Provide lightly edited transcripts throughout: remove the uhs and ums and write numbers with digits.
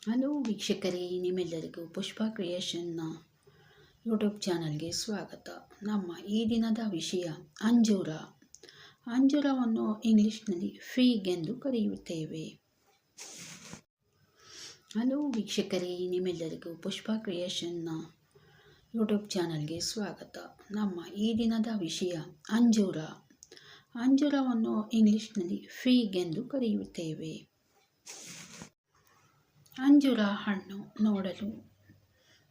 Hello ವೀಕ್ಷಕರೇ, ನಿಮ್ಮೆಲ್ಲರಿಗೂ ಪುಷ್ಪ ಕ್ರಿಯೇಷನ್ನ YouTube ಚಾನಲ್ಗೆ ಸ್ವಾಗತ. ನಮ್ಮ ಈ ದಿನದ ವಿಷಯ ಅಂಜೂರ. ಅಂಜೂರವನ್ನು ಇಂಗ್ಲಿಷ್ನಲ್ಲಿ ಫಿಗ್ ಎಂದು ಕರೆಯುತ್ತೇವೆ. ಹಲೋ ವೀಕ್ಷಕರೇ, ನಿಮ್ಮೆಲ್ಲರಿಗೂ ಪುಷ್ಪ ಕ್ರಿಯೇಷನ್ನ ಯೂಟ್ಯೂಬ್ ಚಾನಲ್ಗೆ ಸ್ವಾಗತ. ನಮ್ಮ ಈ ದಿನದ ವಿಷಯ ಅಂಜೂರ. ಅಂಜೂರವನ್ನು ಇಂಗ್ಲಿಷ್ನಲ್ಲಿ ಫಿಗ್ ಎಂದು ಕರೆಯುತ್ತೇವೆ. ಅಂಜೂರ ಹಣ್ಣು ನೋಡಲು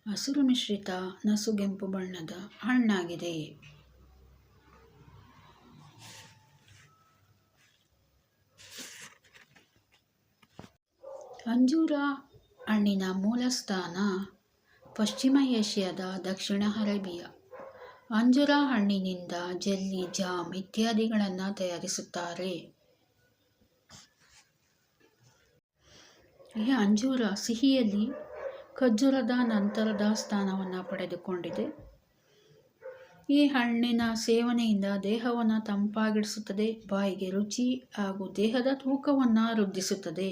ಹಸಿರು ಮಿಶ್ರಿತ ನಸುಗೆಂಪು ಬಣ್ಣದ ಹಣ್ಣಾಗಿದೆ. ಅಂಜೂರ ಹಣ್ಣಿನ ಮೂಲ ಸ್ಥಾನ ಪಶ್ಚಿಮ ಏಷ್ಯಾದ ದಕ್ಷಿಣ ಅರೇಬಿಯಾ. ಅಂಜೂರ ಹಣ್ಣಿನಿಂದ ಜೆಲ್ಲಿ, ಜಾಮ್ ಇತ್ಯಾದಿಗಳನ್ನು ತಯಾರಿಸುತ್ತಾರೆ. ಈ ಅಂಜೂರ ಸಿಹಿಯಲ್ಲಿ ಖರ್ಜೂರದ ನಂತರದ ಸ್ಥಾನವನ್ನು ಪಡೆದುಕೊಂಡಿದೆ. ಈ ಹಣ್ಣಿನ ಸೇವನೆಯಿಂದ ದೇಹವನ್ನು ತಂಪಾಗಿಡಿಸುತ್ತದೆ, ಬಾಯಿಗೆ ರುಚಿ ಹಾಗೂ ದೇಹದ ತೂಕವನ್ನು ವೃದ್ಧಿಸುತ್ತದೆ.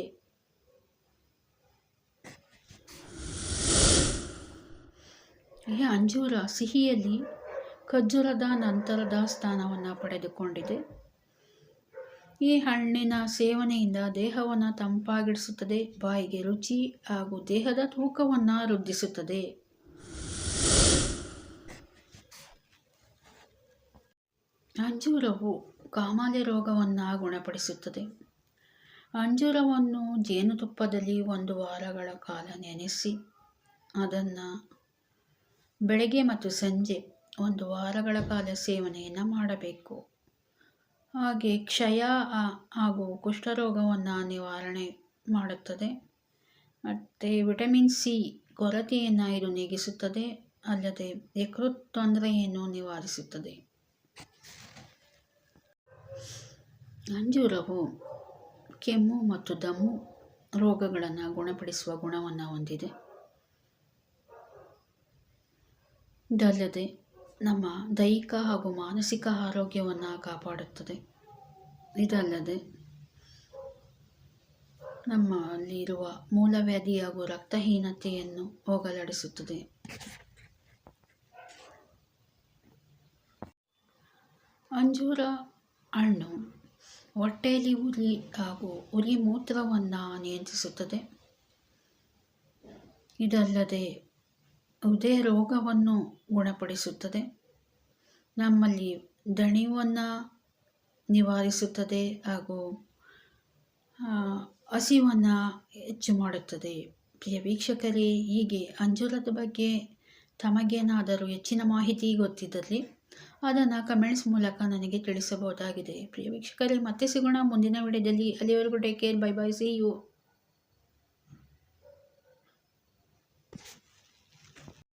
ಈ ಅಂಜೂರ ಸಿಹಿಯಲ್ಲಿ ಖರ್ಜೂರದ ನಂತರದ ಸ್ಥಾನವನ್ನು ಪಡೆದುಕೊಂಡಿದೆ. ಈ ಹಣ್ಣಿನ ಸೇವನೆಯಿಂದ ದೇಹವನ್ನು ತಂಪಾಗಿಡಿಸುತ್ತದೆ, ಬಾಯಿಗೆ ರುಚಿ ಹಾಗೂ ದೇಹದ ತೂಕವನ್ನು ವೃದ್ಧಿಸುತ್ತದೆ. ಅಂಜೂರವು ಕಾಮಾಲೆ ರೋಗವನ್ನು ಗುಣಪಡಿಸುತ್ತದೆ. ಅಂಜೂರವನ್ನು ಜೇನುತುಪ್ಪದಲ್ಲಿ 1 ವಾರಗಳ ಕಾಲ ನೆನೆಸಿ ಅದನ್ನು ಬೆಳಗ್ಗೆ ಮತ್ತು ಸಂಜೆ 1 ವಾರಗಳ ಕಾಲ ಸೇವನೆಯನ್ನು ಮಾಡಬೇಕು. ಹಾಗೆ ಕ್ಷಯ ಹಾಗೂ ಕುಷ್ಠರೋಗವನ್ನು ನಿವಾರಣೆ ಮಾಡುತ್ತದೆ. ಮತ್ತು ವಿಟಮಿನ್ ಸಿ ಕೊರತೆಯನ್ನು ಇದು ನೀಗಿಸುತ್ತದೆ. ಅಲ್ಲದೆ ಯಕೃತ್ ತೊಂದರೆಯನ್ನು ನಿವಾರಿಸುತ್ತದೆ. ಅಂಜೂರವು ಕೆಮ್ಮು ಮತ್ತು ದಮ್ಮು ರೋಗಗಳನ್ನು ಗುಣಪಡಿಸುವ ಗುಣವನ್ನು ಹೊಂದಿದೆ. ಇದಲ್ಲದೆ ನಮ್ಮ ದೈಹಿಕ ಹಾಗೂ ಮಾನಸಿಕ ಆರೋಗ್ಯವನ್ನು ಕಾಪಾಡುತ್ತದೆ. ಇದಲ್ಲದೆ ನಮ್ಮಲ್ಲಿರುವ ಮೂಲವ್ಯಾಧಿ ಹಾಗೂ ರಕ್ತಹೀನತೆಯನ್ನು ಹೋಗಲಾಡಿಸುತ್ತದೆ. ಅಂಜೂರ ಹಣ್ಣು ಹೊಟ್ಟೆಯಲ್ಲಿ ಉರಿ ಹಾಗೂ ಉರಿ ಮೂತ್ರವನ್ನು ನಿಯಂತ್ರಿಸುತ್ತದೆ. ಇದಲ್ಲದೆ ಹೃದಯ ರೋಗವನ್ನು ಗುಣಪಡಿಸುತ್ತದೆ. ನಮ್ಮಲ್ಲಿ ದಣಿವನ್ನು ನಿವಾರಿಸುತ್ತದೆ ಹಾಗೂ ಹಸಿವನ್ನು ಹೆಚ್ಚು ಮಾಡುತ್ತದೆ. ಪ್ರಿಯ ವೀಕ್ಷಕರೇ, ಹೀಗೆ ಅಂಜೂರದ ಬಗ್ಗೆ ತಮಗೇನಾದರೂ ಹೆಚ್ಚಿನ ಮಾಹಿತಿ ಗೊತ್ತಿದ್ದಲ್ಲಿ ಅದನ್ನು ಕಮೆಂಟ್ಸ್ ಮೂಲಕ ನನಗೆ ತಿಳಿಸಬಹುದಾಗಿದೆ. ಪ್ರಿಯ ವೀಕ್ಷಕರೇ, ಮತ್ತೆ ಸಿಗೋಣ ಮುಂದಿನ ವಿಡಿಯೋದಲ್ಲಿ. ಅಲ್ಲಿವರೆಗೂ take care, bye bye, see you.